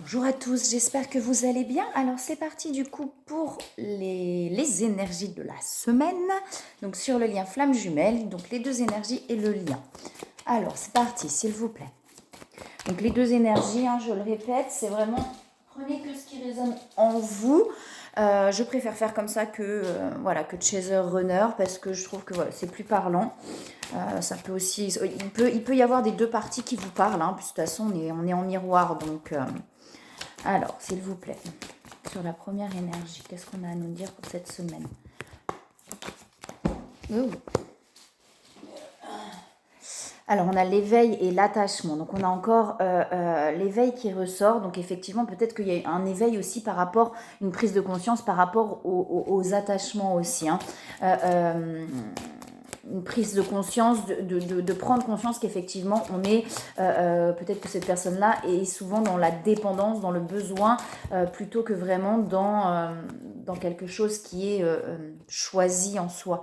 Bonjour à tous, j'espère que vous allez bien. Alors c'est parti du coup pour les énergies de la semaine. Donc sur le lien flamme jumelle, donc les deux énergies et le lien. Alors c'est parti, s'il vous plaît. Donc les deux énergies, je le répète, c'est vraiment prenez que ce qui résonne en vous. Je préfère faire comme ça que de chaser runner parce que je trouve que c'est plus parlant. Ça peut aussi, il peut y avoir des deux parties qui vous parlent, puis de toute façon on est en miroir donc. Alors, s'il vous plaît, sur la première énergie, qu'est-ce qu'on a à nous dire pour cette semaine? Oh. Alors, on a l'éveil et l'attachement. Donc, on a encore l'éveil qui ressort. Donc, effectivement, peut-être qu'il y a un éveil aussi par rapport, une prise de conscience par rapport aux attachements aussi. Une prise de conscience, de prendre conscience qu'effectivement on est, peut-être que cette personne-là est souvent dans la dépendance, dans le besoin, plutôt que vraiment dans quelque chose qui est choisi en soi.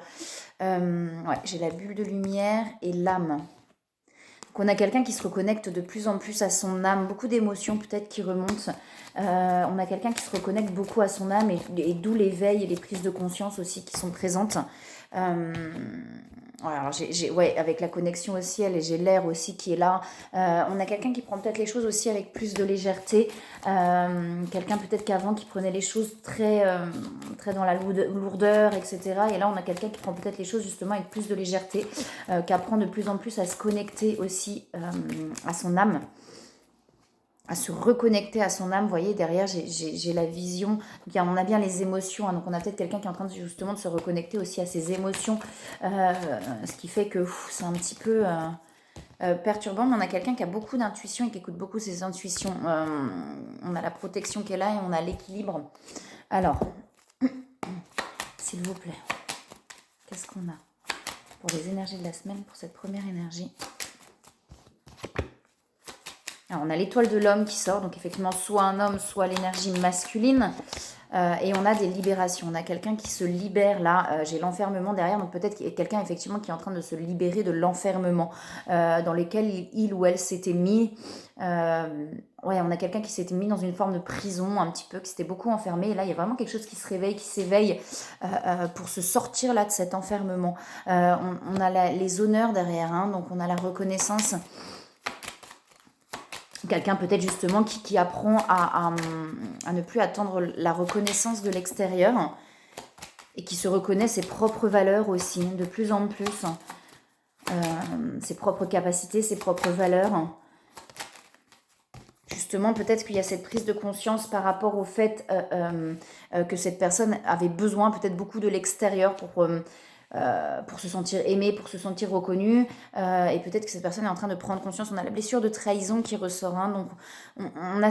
J'ai la bulle de lumière et l'âme. Donc on a quelqu'un qui se reconnecte de plus en plus à son âme, beaucoup d'émotions peut-être qui remontent. On a quelqu'un qui se reconnecte beaucoup à son âme et d'où l'éveil et les prises de conscience aussi qui sont présentes. Alors avec la connexion au ciel et j'ai l'air aussi qui est là. On a quelqu'un qui prend peut-être les choses aussi avec plus de légèreté. Quelqu'un peut-être qu'avant qui prenait les choses très dans la lourdeur, etc. Et là on a quelqu'un qui prend peut-être les choses justement avec plus de légèreté, qui apprend de plus en plus à se connecter aussi à son âme, à se reconnecter à son âme. Vous voyez, derrière, j'ai la vision. Donc, on a bien les émotions. Donc, on a peut-être quelqu'un qui est en train justement de se reconnecter aussi à ses émotions. Ce qui fait que c'est un petit peu perturbant. Mais on a quelqu'un qui a beaucoup d'intuition et qui écoute beaucoup ses intuitions. On a la protection qui est là et on a l'équilibre. Alors, s'il vous plaît, qu'est-ce qu'on a pour les énergies de la semaine, pour cette première énergie? Alors, on a l'étoile de l'homme qui sort, donc effectivement soit un homme, soit l'énergie masculine. Et on a des libérations. On a quelqu'un qui se libère là. J'ai l'enfermement derrière, donc peut-être qu'il y a quelqu'un effectivement qui est en train de se libérer de l'enfermement dans lequel il ou elle s'était mis. On a quelqu'un qui s'était mis dans une forme de prison un petit peu, qui s'était beaucoup enfermé. Et là, il y a vraiment quelque chose qui se réveille, qui s'éveille pour se sortir là de cet enfermement. On a les honneurs derrière, donc on a la reconnaissance. Quelqu'un peut-être justement qui apprend à ne plus attendre la reconnaissance de l'extérieur et qui se reconnaît ses propres valeurs aussi, de plus en plus, ses propres capacités, ses propres valeurs. Justement, peut-être qu'il y a cette prise de conscience par rapport au fait que cette personne avait besoin peut-être beaucoup de l'extérieur pour se sentir aimée, pour se sentir reconnue. Et peut-être que cette personne est en train de prendre conscience. On a la blessure de trahison qui ressort. Donc,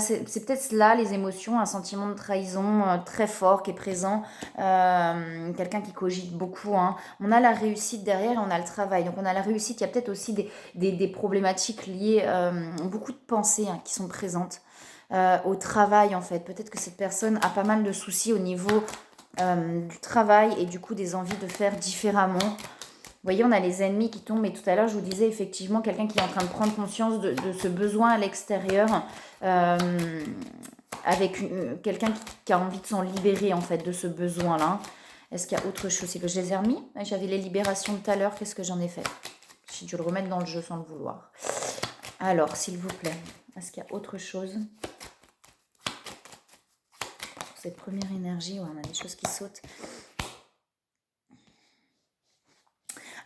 c'est peut-être là les émotions, un sentiment de trahison très fort qui est présent. Quelqu'un qui cogite beaucoup. On a la réussite derrière et on a le travail. Donc, on a la réussite. Il y a peut-être aussi des problématiques liées, beaucoup de pensées qui sont présentes au travail en fait. Peut-être que cette personne a pas mal de soucis au niveau du travail et du coup des envies de faire différemment. Vous voyez, on a les ennemis qui tombent. Et tout à l'heure, je vous disais effectivement quelqu'un qui est en train de prendre conscience de ce besoin à l'extérieur, avec quelqu'un qui a envie de s'en libérer en fait de ce besoin-là. Est-ce qu'il y a autre chose? C'est que je les ai remis. J'avais les libérations de tout à l'heure. Qu'est-ce que j'en ai fait? J'ai dû le remettre dans le jeu sans le vouloir. Alors, s'il vous plaît, est-ce qu'il y a autre chose? Cette première énergie, on a des choses qui sautent.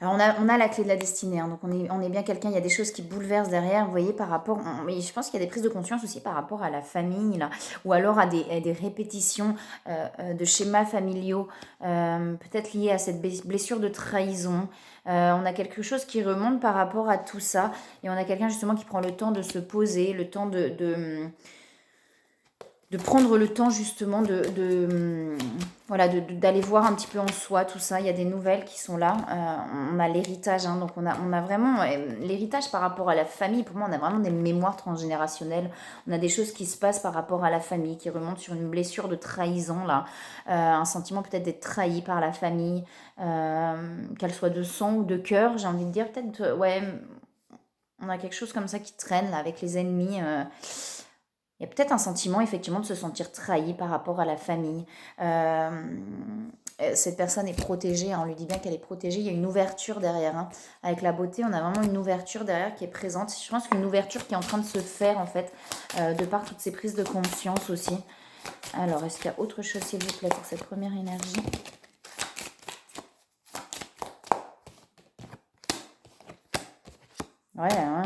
Alors on a la clé de la destinée, donc on est bien quelqu'un, il y a des choses qui bouleversent derrière, vous voyez, par rapport, mais je pense qu'il y a des prises de conscience aussi par rapport à la famille, là, ou alors à des répétitions de schémas familiaux, peut-être liées à cette blessure de trahison. On a quelque chose qui remonte par rapport à tout ça, et on a quelqu'un justement qui prend le temps de se poser, le temps de prendre le temps justement d'aller voir un petit peu en soi tout ça. Il y a des nouvelles qui sont là. On a l'héritage, donc on a vraiment l'héritage par rapport à la famille. Pour moi, on a vraiment des mémoires transgénérationnelles. On a des choses qui se passent par rapport à la famille, qui remontent sur une blessure de trahison là, un sentiment peut-être d'être trahi par la famille, qu'elle soit de sang ou de cœur. J'ai envie de dire peut-être on a quelque chose comme ça qui traîne là avec les ennemis. Il Il y a peut-être un sentiment, effectivement, de se sentir trahi par rapport à la famille. Cette personne est protégée, hein, on lui dit bien qu'elle est protégée. Il y a une ouverture derrière, hein. Avec la beauté, on a vraiment une ouverture derrière qui est présente. Je pense qu'une ouverture qui est en train de se faire, en fait, de par toutes ces prises de conscience aussi. Alors, est-ce qu'il y a autre chose, s'il vous plaît, pour cette première énergie? Ouais, hein,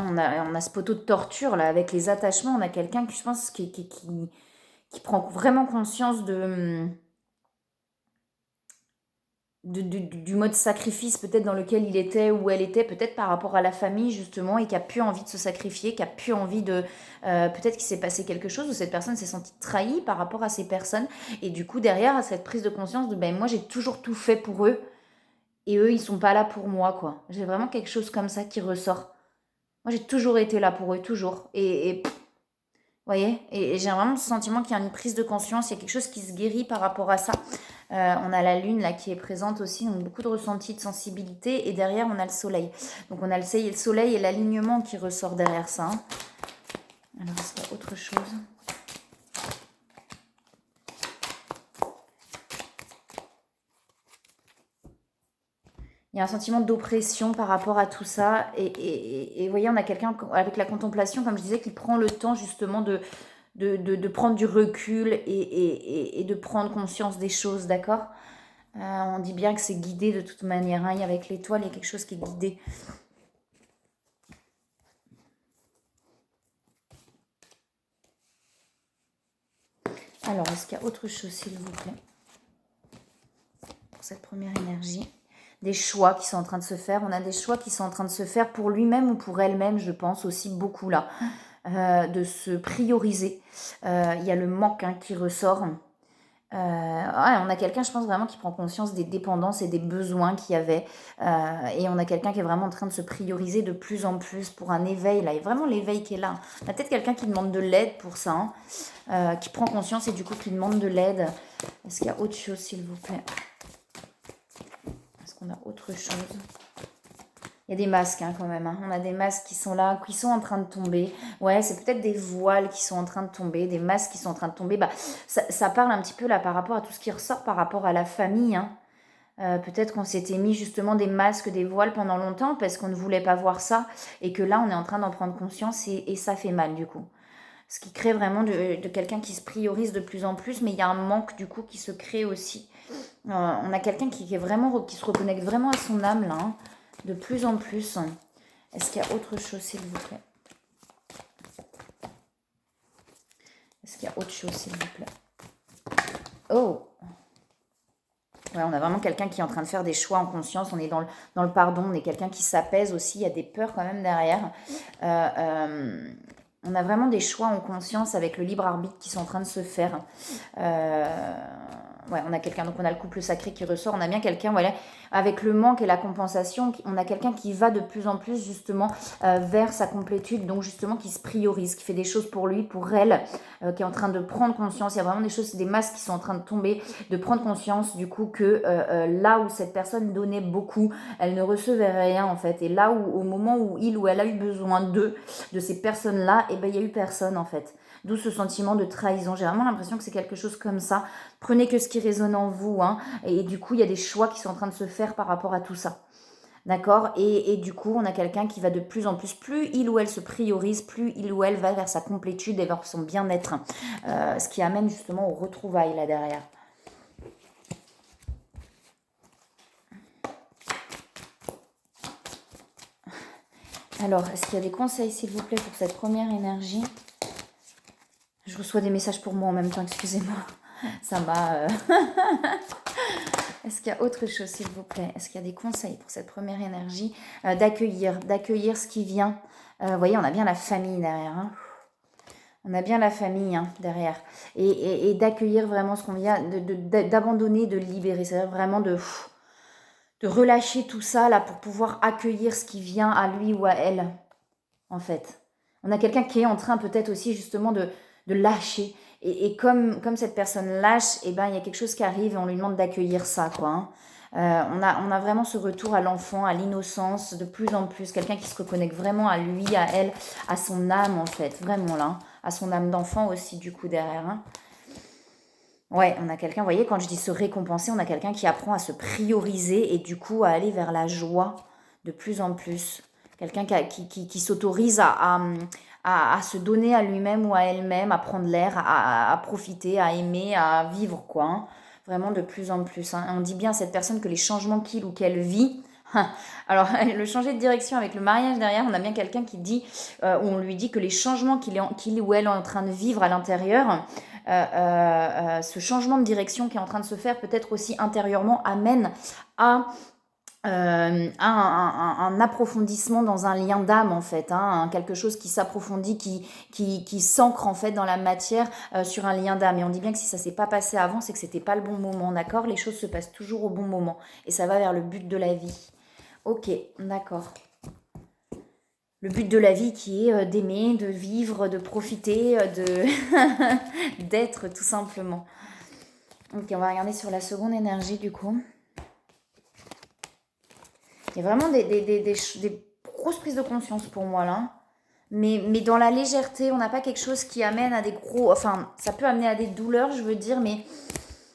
on a ce poteau de torture là avec les attachements. On a quelqu'un qui, je pense, qui prend vraiment conscience du mode sacrifice peut-être dans lequel il était ou elle était, peut-être par rapport à la famille justement, et qui a plus envie de se sacrifier, qui a plus envie de... peut-être qu'il s'est passé quelque chose où cette personne s'est sentie trahie par rapport à ces personnes. Et du coup, derrière, à cette prise de conscience de ben, moi j'ai toujours tout fait pour eux et eux ils sont pas là pour moi, quoi. J'ai vraiment quelque chose comme ça qui ressort. Moi j'ai toujours été là pour eux, toujours. Et vous voyez, et j'ai vraiment le sentiment qu'il y a une prise de conscience, il y a quelque chose qui se guérit par rapport à ça. On a la lune là qui est présente aussi, donc beaucoup de ressenti, de sensibilité, et derrière on a le soleil. Donc on a le soleil et l'alignement qui ressort derrière ça, hein. Alors est-ce qu'il y a autre chose? Il y a un sentiment d'oppression par rapport à tout ça. Et vous voyez, on a quelqu'un avec la contemplation, comme je disais, qui prend le temps justement de prendre du recul et de prendre conscience des choses, d'accord? On dit bien que c'est guidé de toute manière, hein. Avec l'étoile, il y a quelque chose qui est guidé. Alors, est-ce qu'il y a autre chose, s'il vous plaît, pour cette première énergie? Des choix qui sont en train de se faire. On a des choix qui sont en train de se faire pour lui-même ou pour elle-même, je pense aussi beaucoup là. De se prioriser. Il y a le manque, hein, qui ressort. Ouais, on a quelqu'un, je pense vraiment, qui prend conscience des dépendances et des besoins qu'il y avait. Et on a quelqu'un qui est vraiment en train de se prioriser de plus en plus pour un éveil. Là, il y a vraiment l'éveil qui est là. On a peut-être quelqu'un qui demande de l'aide pour ça, hein, qui prend conscience et du coup qui demande de l'aide. Est-ce qu'il y a autre chose, s'il vous plaît? Est-ce qu'on a autre chose? Il y a des masques, hein, quand même, hein. On a des masques qui sont là, qui sont en train de tomber. Ouais, c'est peut-être des voiles qui sont en train de tomber, des masques qui sont en train de tomber. Bah, ça parle un petit peu là par rapport à tout ce qui ressort par rapport à la famille, hein. Peut-être qu'on s'était mis justement des masques, des voiles pendant longtemps parce qu'on ne voulait pas voir ça. Et que là, on est en train d'en prendre conscience et ça fait mal du coup. Ce qui crée vraiment de quelqu'un qui se priorise de plus en plus. Mais il y a un manque du coup qui se crée aussi. On a quelqu'un qui se reconnecte vraiment à son âme là, hein, de plus en plus. Est-ce qu'il y a autre chose, s'il vous plaît? Est-ce qu'il y a autre chose, s'il vous plaît? Oh! Ouais, on a vraiment quelqu'un qui est en train de faire des choix en conscience. On est dans le pardon. On est quelqu'un qui s'apaise aussi. Il y a des peurs quand même derrière. On a vraiment des choix en conscience avec le libre arbitre qui sont en train de se faire. Ouais, on a quelqu'un, donc on a le couple sacré qui ressort. On a bien quelqu'un, voilà, avec le manque et la compensation. On a quelqu'un qui va de plus en plus justement vers sa complétude, donc justement qui se priorise, qui fait des choses pour lui, pour elle, qui est en train de prendre conscience. Il y a vraiment des choses, des masques qui sont en train de tomber, de prendre conscience du coup que là où cette personne donnait beaucoup, elle ne recevait rien en fait. Et là où au moment où il ou elle a eu besoin de ces personnes-là, et ben il y a eu personne en fait. D'où ce sentiment de trahison. J'ai vraiment l'impression que c'est quelque chose comme ça. Prenez que ce qui résonne en vous, hein. Et du coup, il y a des choix qui sont en train de se faire par rapport à tout ça. D'accord, et du coup, on a quelqu'un qui va de plus en plus, plus il ou elle se priorise, plus il ou elle va vers sa complétude et vers son bien-être. Ce qui amène justement aux retrouvailles là derrière. Alors, est-ce qu'il y a des conseils, s'il vous plaît, pour cette première énergie? Je reçois des messages pour moi en même temps, excusez-moi. Ça m'a... Est-ce qu'il y a autre chose, s'il vous plaît? Est-ce qu'il y a des conseils pour cette première énergie? D'accueillir ce qui vient. Vous voyez, on a bien la famille derrière, hein. On a bien la famille, hein, derrière. Et d'accueillir vraiment ce qu'on vient, d'abandonner, de libérer. C'est-à-dire vraiment de relâcher tout ça là pour pouvoir accueillir ce qui vient à lui ou à elle, en fait. On a quelqu'un qui est en train peut-être aussi justement de lâcher. Et comme cette personne lâche, eh ben, il y a quelque chose qui arrive et on lui demande d'accueillir ça, quoi, hein. On a vraiment ce retour à l'enfant, à l'innocence, de plus en plus. Quelqu'un qui se reconnecte vraiment à lui, à elle, à son âme, en fait. Vraiment, là. à son âme d'enfant aussi, du coup, derrière. Hein. Ouais, on a quelqu'un, vous voyez, quand je dis se récompenser, on a quelqu'un qui apprend à se prioriser et du coup à aller vers la joie de plus en plus. Quelqu'un qui s'autorise à se donner à lui-même ou à elle-même, à prendre l'air, à profiter, à aimer, à vivre, quoi. Hein. Vraiment de plus en plus. Hein. On dit bien à cette personne que les changements qu'il ou qu'elle vit, alors le changer de direction avec le mariage derrière, on a bien quelqu'un qui dit, on lui dit que les changements qu'il ou elle est en train de vivre à l'intérieur, ce changement de direction qui est en train de se faire peut-être aussi intérieurement amène à un approfondissement dans un lien d'âme en fait, hein, quelque chose qui s'approfondit, qui s'ancre en fait dans la matière sur un lien d'âme. Et on dit bien que si ça s'est pas passé avant, c'est que c'était pas le bon moment, d'accord? Les choses se passent toujours au bon moment et ça va vers le but de la vie. Ok, d'accord. Le but de la vie qui est d'aimer, de vivre, de profiter, d'être tout simplement. Ok, on va regarder sur la seconde énergie du coup. Il y a vraiment des grosses prises de conscience pour moi là. Mais dans la légèreté, on n'a pas quelque chose qui amène à des gros... Enfin, ça peut amener à des douleurs, je veux dire, mais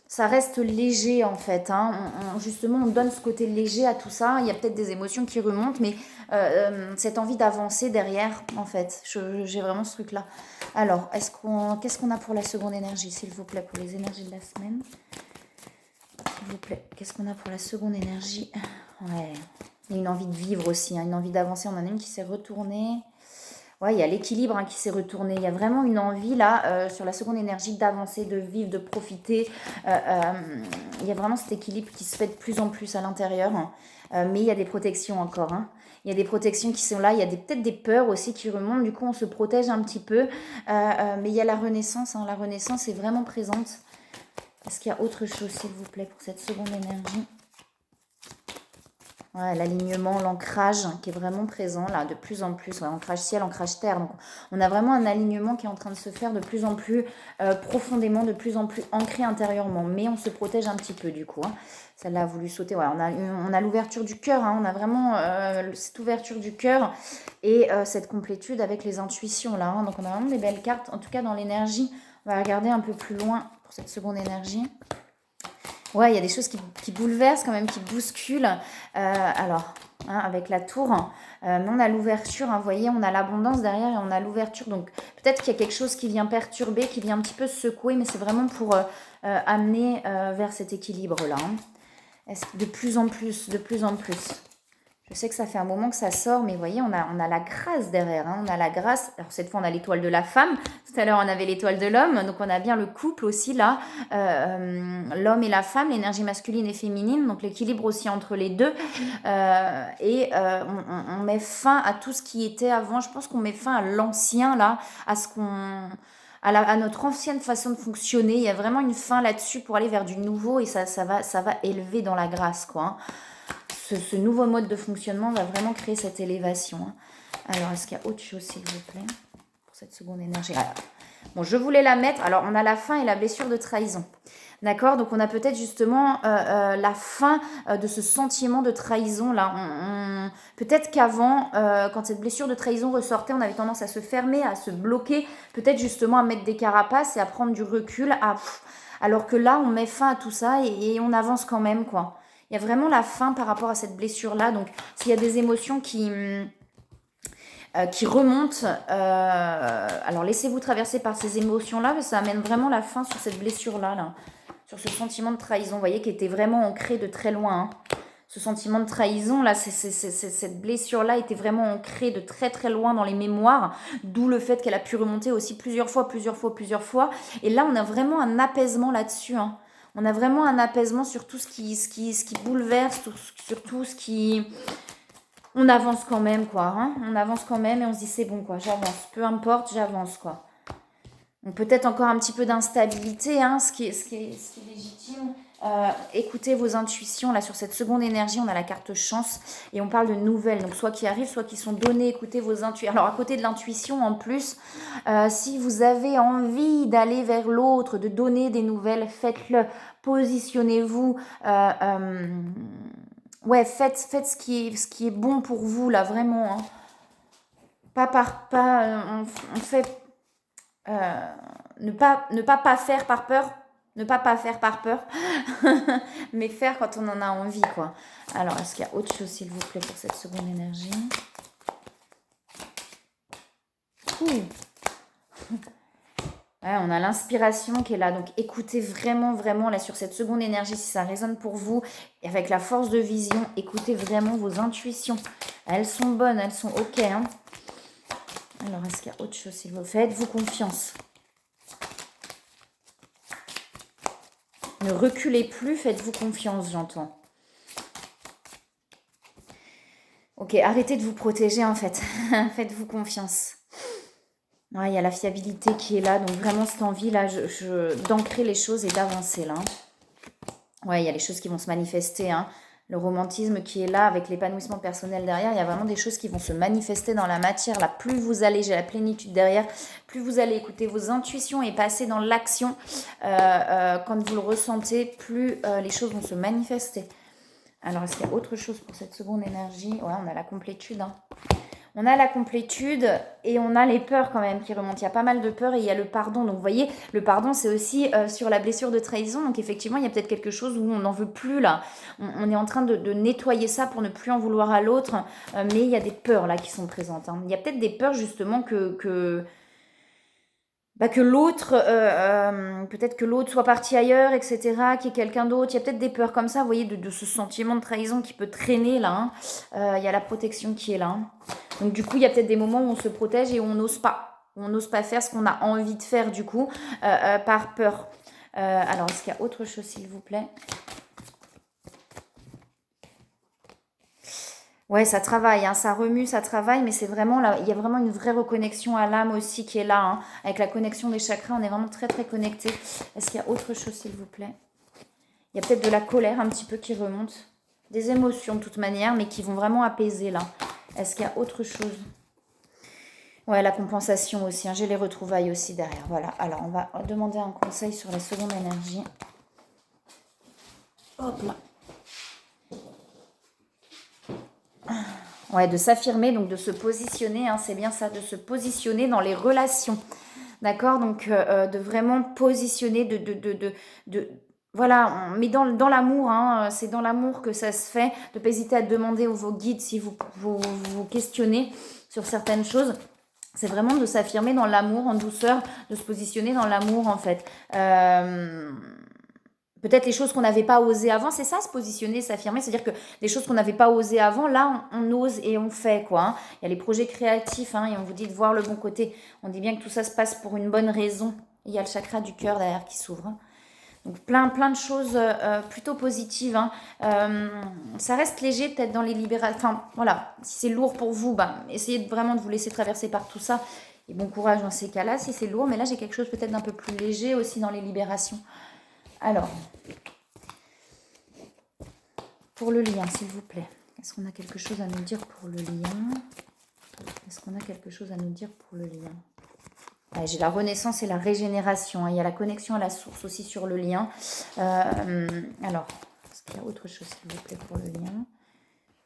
ça reste léger en fait. Hein. Justement, on donne ce côté léger à tout ça. Il y a peut-être des émotions qui remontent, mais cette envie d'avancer derrière, en fait. J'ai vraiment ce truc-là. Alors, qu'est-ce qu'on a pour la seconde énergie, s'il vous plaît, pour les énergies de la semaine? S'il vous plaît, qu'est-ce qu'on a pour la seconde énergie? Ouais, il y a une envie de vivre aussi, hein, une envie d'avancer. On en a une qui s'est retournée. Ouais, il y a l'équilibre qui s'est retourné. Il y a vraiment une envie là, sur la seconde énergie, d'avancer, de vivre, de profiter. Il y a vraiment cet équilibre qui se fait de plus en plus à l'intérieur. Mais il y a des protections encore. Hein. Il y a des protections qui sont là. Il y a peut-être des peurs aussi qui remontent. Du coup, on se protège un petit peu. Mais il y a la renaissance. Hein. La renaissance est vraiment présente. Est-ce qu'il y a autre chose, s'il vous plaît, pour cette seconde énergie? Ouais, l'alignement, l'ancrage qui est vraiment présent là de plus en plus. Ouais, ancrage ciel, ancrage terre. Donc on a vraiment un alignement qui est en train de se faire de plus en plus profondément, de plus en plus ancré intérieurement. Mais on se protège un petit peu du coup. Hein. Celle-là a voulu sauter. Ouais, on a l'ouverture du cœur. Hein. On a vraiment cette ouverture du cœur et cette complétude avec les intuitions là. Hein. Donc on a vraiment des belles cartes. En tout cas dans l'énergie, on va regarder un peu plus loin pour cette seconde énergie. Ouais, il y a des choses qui bouleversent quand même, qui bousculent. Alors, hein, avec la tour, on a l'ouverture, hein, vous voyez, on a l'abondance derrière et on a l'ouverture. Donc, peut-être qu'il y a quelque chose qui vient perturber, qui vient un petit peu secouer, mais c'est vraiment pour amener vers cet équilibre-là. Hein. Est-ce que de plus en plus, de plus en plus. Je sais que ça fait un moment que ça sort, mais vous voyez, on a la grâce derrière. Hein, on a la grâce. Alors, cette fois, on a l'étoile de la femme. Tout à l'heure, on avait l'étoile de l'homme. Donc, on a bien le couple aussi, là. L'homme et la femme, l'énergie masculine et féminine. Donc, l'équilibre aussi entre les deux. On met fin à tout ce qui était avant. Je pense qu'on met fin à l'ancien, là. À ce qu'on... À notre ancienne façon de fonctionner. Il y a vraiment une fin là-dessus pour aller vers du nouveau. Et ça va élever dans la grâce, quoi. Hein. Ce nouveau mode de fonctionnement va vraiment créer cette élévation. Hein. Alors, est-ce qu'il y a autre chose, s'il vous plaît, pour cette seconde énergie? Alors, bon, je voulais la mettre. Alors, on a la fin et la blessure de trahison. D'accord? Donc, on a peut-être justement la fin de ce sentiment de trahison. Là, peut-être qu'avant, quand cette blessure de trahison ressortait, on avait tendance à se fermer, à se bloquer, peut-être justement à mettre des carapaces et à prendre du recul. Alors que là, on met fin à tout ça et on avance quand même, quoi. Il y a vraiment la fin par rapport à cette blessure-là. Donc, s'il y a des émotions qui remontent, alors laissez-vous traverser par ces émotions-là, parce que ça amène vraiment la fin sur cette blessure-là, là, sur ce sentiment de trahison, vous voyez, qui était vraiment ancré de très loin. Hein. Ce sentiment de trahison, là, cette blessure-là était vraiment ancrée de très très loin dans les mémoires, d'où le fait qu'elle a pu remonter aussi plusieurs fois. Et là, on a vraiment un apaisement là-dessus, hein. On a vraiment un apaisement sur tout ce qui bouleverse, sur tout ce qui... On avance quand même, quoi. Hein. On avance quand même et on se dit, c'est bon, quoi, j'avance. Peu importe, j'avance, quoi. Donc peut-être encore un petit peu d'instabilité, hein, ce qui est légitime. Écoutez vos intuitions. Là, sur cette seconde énergie, on a la carte chance et on parle de nouvelles. Donc soit qui arrivent, soit qui sont données. Écoutez vos intuitions. Alors à côté de l'intuition, en plus, si vous avez envie d'aller vers l'autre, de donner des nouvelles, faites-le. Positionnez-vous. Ouais, faites ce qui est bon pour vous, là, vraiment. Hein. On fait... Ne pas faire par peur. Ne pas faire par peur. Mais faire quand on en a envie, quoi. Alors, est-ce qu'il y a autre chose, s'il vous plaît, pour cette seconde énergie? Ouh. Ouais, on a l'inspiration qui est là. Donc, écoutez vraiment, vraiment, là, sur cette seconde énergie, si ça résonne pour vous, et avec la force de vision, écoutez vraiment vos intuitions. Elles sont bonnes, elles sont OK. Hein. Alors, est-ce qu'il y a autre chose, s'il vous plaît? Faites-vous confiance. Ne reculez plus, faites-vous confiance, j'entends. Ok, arrêtez de vous protéger, en fait. Faites-vous confiance. Ouais, il y a la fiabilité qui est là, donc vraiment cette envie là, d'ancrer les choses et d'avancer là. Ouais, il y a les choses qui vont se manifester, hein. Le romantisme qui est là avec l'épanouissement personnel derrière, il y a vraiment des choses qui vont se manifester dans la matière. Là, plus vous allez, j'ai la plénitude derrière, plus vous allez écouter vos intuitions et passer dans l'action quand vous le ressentez, plus les choses vont se manifester. Alors, est-ce qu'il y a autre chose pour cette seconde énergie? Ouais, on a la complétude, hein. On a la complétude et on a les peurs quand même qui remontent. Il y a pas mal de peurs et il y a le pardon. Donc vous voyez, le pardon c'est aussi sur la blessure de trahison. Donc effectivement, il y a peut-être quelque chose où on n'en veut plus là. On est en train de nettoyer ça pour ne plus en vouloir à l'autre. Mais il y a des peurs là qui sont présentes. Hein. Il y a peut-être des peurs justement que l'autre, peut-être que l'autre soit parti ailleurs, etc., qu'il y ait quelqu'un d'autre. Il y a peut-être des peurs comme ça, vous voyez, de ce sentiment de trahison qui peut traîner là. Hein. Il y a la protection qui est là. Hein. Donc du coup, il y a peut-être des moments où on se protège et où on n'ose pas. On n'ose pas faire ce qu'on a envie de faire du coup, par peur. Alors, est-ce qu'il y a autre chose, s'il vous plaît? Ouais, ça travaille, hein, ça remue, ça travaille, mais c'est vraiment là, il y a vraiment une vraie reconnexion à l'âme aussi qui est là. Hein. Avec la connexion des chakras, on est vraiment très très connecté. Est-ce qu'il y a autre chose, s'il vous plaît? Il y a peut-être de la colère un petit peu qui remonte. Des émotions de toute manière, mais qui vont vraiment apaiser là. Est-ce qu'il y a autre chose? Ouais, la compensation aussi, hein, j'ai les retrouvailles aussi derrière. Voilà, alors on va demander un conseil sur la seconde énergie. Hop là. Ouais, de s'affirmer, donc de se positionner, hein, c'est bien ça, de se positionner dans les relations. D'accord? Donc, de vraiment positionner, voilà, mais dans l'amour, hein, c'est dans l'amour que ça se fait. De ne pas hésiter à demander vos guides si vous questionnez sur certaines choses. C'est vraiment de s'affirmer dans l'amour, en douceur, de se positionner dans l'amour, en fait. Peut-être les choses qu'on n'avait pas osé avant, c'est ça, se positionner, s'affirmer, c'est-à-dire que les choses qu'on n'avait pas osé avant, là, on ose et on fait, quoi. Hein. Il y a les projets créatifs, hein, et on vous dit de voir le bon côté. On dit bien que tout ça se passe pour une bonne raison. Et il y a le chakra du cœur derrière qui s'ouvre. Hein. Donc plein de choses plutôt positives. Hein. Ça reste léger peut-être dans les libérations. Enfin voilà, si c'est lourd pour vous, essayez vraiment de vous laisser traverser par tout ça. Et bon courage dans ces cas-là si c'est lourd. Mais là j'ai quelque chose peut-être d'un peu plus léger aussi dans les libérations. Alors, pour le lien, s'il vous plaît. Est-ce qu'on a quelque chose à nous dire pour le lien? Est-ce qu'on a quelque chose à nous dire pour le lien? Ouais, j'ai la renaissance et la régénération. Hein. Il y a la connexion à la source aussi sur le lien. Alors, est-ce qu'il y a autre chose, s'il vous plaît, pour le lien?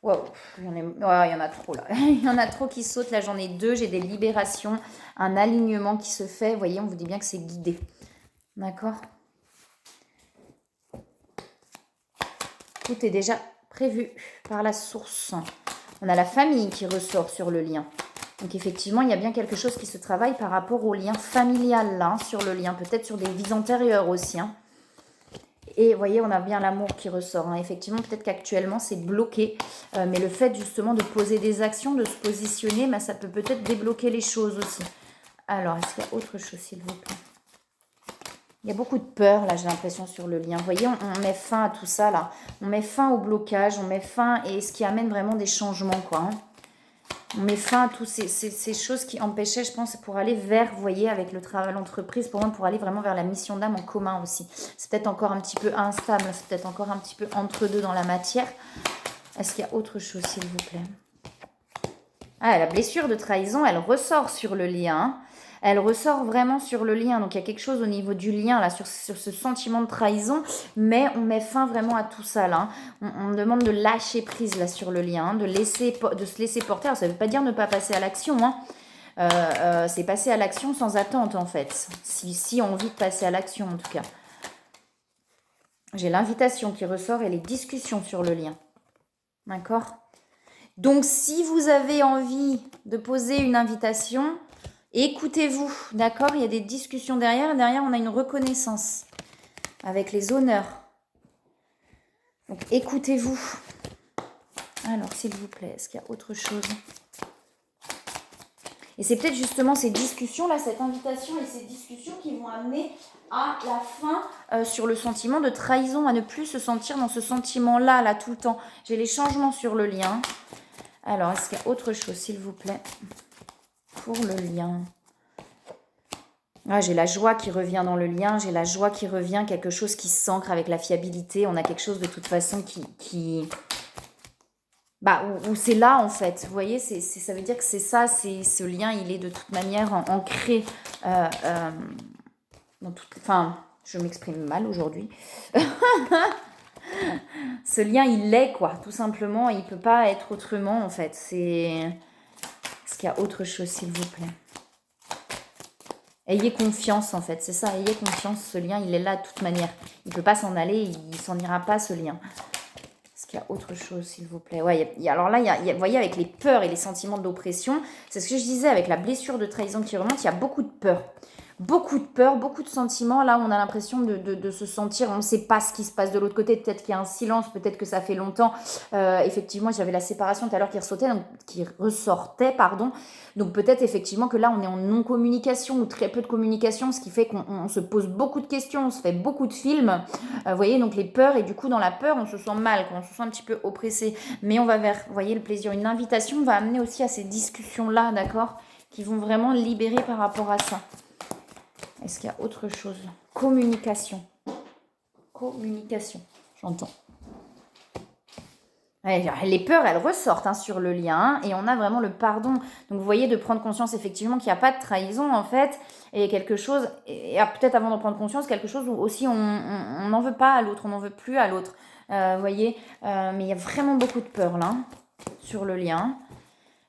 Wow, il y en a trop là. Il y en a trop qui sautent. Là, j'en ai deux. J'ai des libérations, un alignement qui se fait. Vous voyez, on vous dit bien que c'est guidé. D'accord? Tout est déjà prévu par la source. On a la famille qui ressort sur le lien. Donc effectivement, il y a bien quelque chose qui se travaille par rapport au lien familial, là, sur le lien. Peut-être sur des vies antérieures aussi. Hein. Et vous voyez, on a bien l'amour qui ressort. Hein. Effectivement, peut-être qu'actuellement, c'est bloqué. Mais le fait justement de poser des actions, de se positionner, ça peut peut-être débloquer les choses aussi. Alors, est-ce qu'il y a autre chose, s'il vous plaît? Il y a beaucoup de peur, là, j'ai l'impression, sur le lien. Vous voyez, on met fin à tout ça, là. On met fin au blocage, on met fin, et ce qui amène vraiment des changements, quoi. Hein. On met fin à toutes ces choses qui empêchaient, je pense, pour aller vers, vous voyez, avec le travail, l'entreprise, pour moi, pour aller vraiment vers la mission d'âme en commun aussi. C'est peut-être encore un petit peu instable, c'est peut-être encore un petit peu entre deux dans la matière. Est-ce qu'il y a autre chose, s'il vous plaît? Ah, la blessure de trahison, elle ressort sur le lien. Hein. Elle ressort vraiment sur le lien. Donc, il y a quelque chose au niveau du lien, là, sur ce sentiment de trahison. Mais on met fin vraiment à tout ça, là. On demande de lâcher prise, là, sur le lien. Hein, de se laisser porter. Alors, ça ne veut pas dire ne pas passer à l'action, hein. C'est passer à l'action sans attente, en fait. Si envie de passer à l'action, en tout cas. J'ai l'invitation qui ressort et les discussions sur le lien. D'accord? Donc, si vous avez envie de poser une invitation, écoutez-vous. D'accord? Il y a des discussions derrière. Et derrière, on a une reconnaissance avec les honneurs. Donc, écoutez-vous. Alors, s'il vous plaît, est-ce qu'il y a autre chose? Et c'est peut-être justement ces discussions-là, cette invitation et ces discussions qui vont amener à la fin sur le sentiment de trahison, à ne plus se sentir dans ce sentiment-là, là, tout le temps. J'ai les changements sur le lien. Alors, est-ce qu'il y a autre chose, s'il vous plaît, pour le lien? Ah, j'ai la joie qui revient dans le lien, j'ai la joie qui revient, quelque chose qui s'ancre avec la fiabilité. On a quelque chose de toute façon qui où c'est là en fait. Vous voyez, ça veut dire que c'est ça, ce lien, il est de toute manière ancré dans toute. Enfin, je m'exprime mal aujourd'hui. Ce lien, il l'est quoi, tout simplement. Il peut pas être autrement en fait. Est-ce qu'il y a autre chose, s'il vous plaît? Ayez confiance en fait, c'est ça, ayez confiance, ce lien il est là de toute manière. Il ne peut pas s'en aller, il s'en ira pas ce lien. Est-ce qu'il y a autre chose s'il vous plaît? Ouais, alors là, vous voyez avec les peurs et les sentiments d'oppression, c'est ce que je disais avec la blessure de trahison qui remonte, il y a beaucoup de peur. Beaucoup de peur, beaucoup de sentiments. Là, on a l'impression de se sentir, on ne sait pas ce qui se passe de l'autre côté. Peut-être qu'il y a un silence, peut-être que ça fait longtemps. Effectivement, j'avais la séparation tout à l'heure qui ressortait, pardon. Donc peut-être effectivement que là, on est en non-communication ou très peu de communication, ce qui fait qu'on se pose beaucoup de questions, on se fait beaucoup de films. Vous voyez, donc les peurs, et du coup, dans la peur, on se sent mal, on se sent un petit peu oppressé. Mais on va vers, vous voyez, le plaisir. Une invitation va amener aussi à ces discussions-là, d'accord, qui vont vraiment libérer par rapport à ça. Est-ce qu'il y a autre chose? Communication. Communication, j'entends. Ouais, les peurs, elles ressortent sur le lien et on a vraiment le pardon. Donc vous voyez, de prendre conscience effectivement qu'il n'y a pas de trahison en fait. Et quelque chose, et peut-être avant d'en prendre conscience, quelque chose où aussi on n'en veut pas à l'autre, on n'en veut plus à l'autre. Vous voyez, mais il y a vraiment beaucoup de peur là, sur le lien.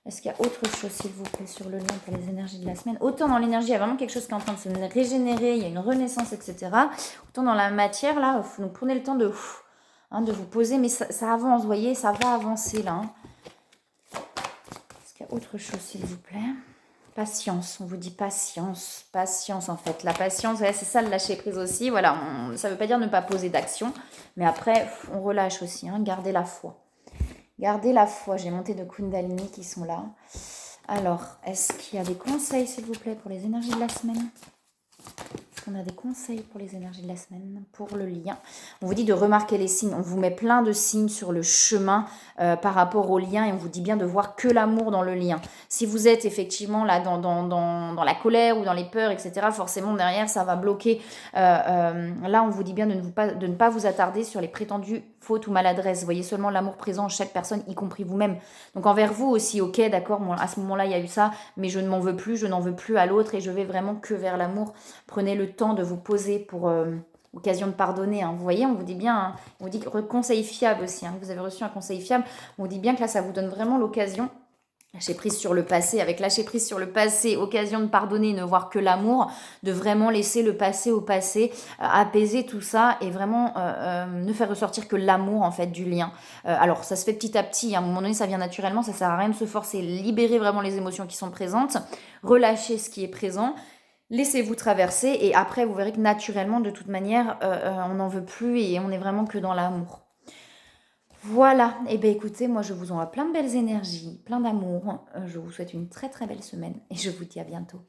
Est-ce qu'il y a autre chose, s'il vous plaît, sur le lien pour les énergies de la semaine? Autant dans l'énergie, il y a vraiment quelque chose qui est en train de se régénérer, il y a une renaissance, etc. Autant dans la matière, là, donc prenez le temps de vous poser, mais ça avance, vous voyez, ça va avancer, là. Est-ce qu'il y a autre chose, s'il vous plaît? Patience, on vous dit patience, patience en fait. La patience, c'est ça le lâcher prise aussi. Voilà, ça ne veut pas dire ne pas poser d'action, mais après, on relâche aussi, gardez la foi. Gardez la foi, j'ai monté de Kundalini qui sont là. Alors, est-ce qu'il y a des conseils, s'il vous plaît, pour les énergies de la semaine? Est-ce qu'on a des conseils pour les énergies de la semaine, pour le lien? On vous dit de remarquer les signes. On vous met plein de signes sur le chemin par rapport au lien et on vous dit bien de voir que l'amour dans le lien. Si vous êtes effectivement là dans la colère ou dans les peurs, etc., forcément derrière, ça va bloquer. Là, on vous dit bien de ne pas vous attarder sur les prétendues fautes ou maladresses. Vous voyez seulement l'amour présent en chaque personne, y compris vous-même. Donc envers vous aussi, ok, d'accord, à ce moment-là, il y a eu ça, mais je ne m'en veux plus, je n'en veux plus à l'autre et je vais vraiment que vers l'amour. Prenez le temps de vous poser pour occasion de pardonner. Vous voyez, on vous dit bien, on vous dit conseil fiable aussi, vous avez reçu un conseil fiable, on vous dit bien que là, ça vous donne vraiment l'occasion. Lâcher prise sur le passé, avec lâcher prise sur le passé, occasion de pardonner, ne voir que l'amour, de vraiment laisser le passé au passé, apaiser tout ça et vraiment ne faire ressortir que l'amour en fait du lien. Alors ça se fait petit à petit, à un moment donné ça vient naturellement, ça sert à rien de se forcer, libérer vraiment les émotions qui sont présentes, relâcher ce qui est présent. Laissez-vous traverser et après vous verrez que naturellement de toute manière on n'en veut plus et on est vraiment que dans l'amour. Voilà, et bien écoutez, moi je vous envoie plein de belles énergies, plein d'amour. Je vous souhaite une très très belle semaine et je vous dis à bientôt.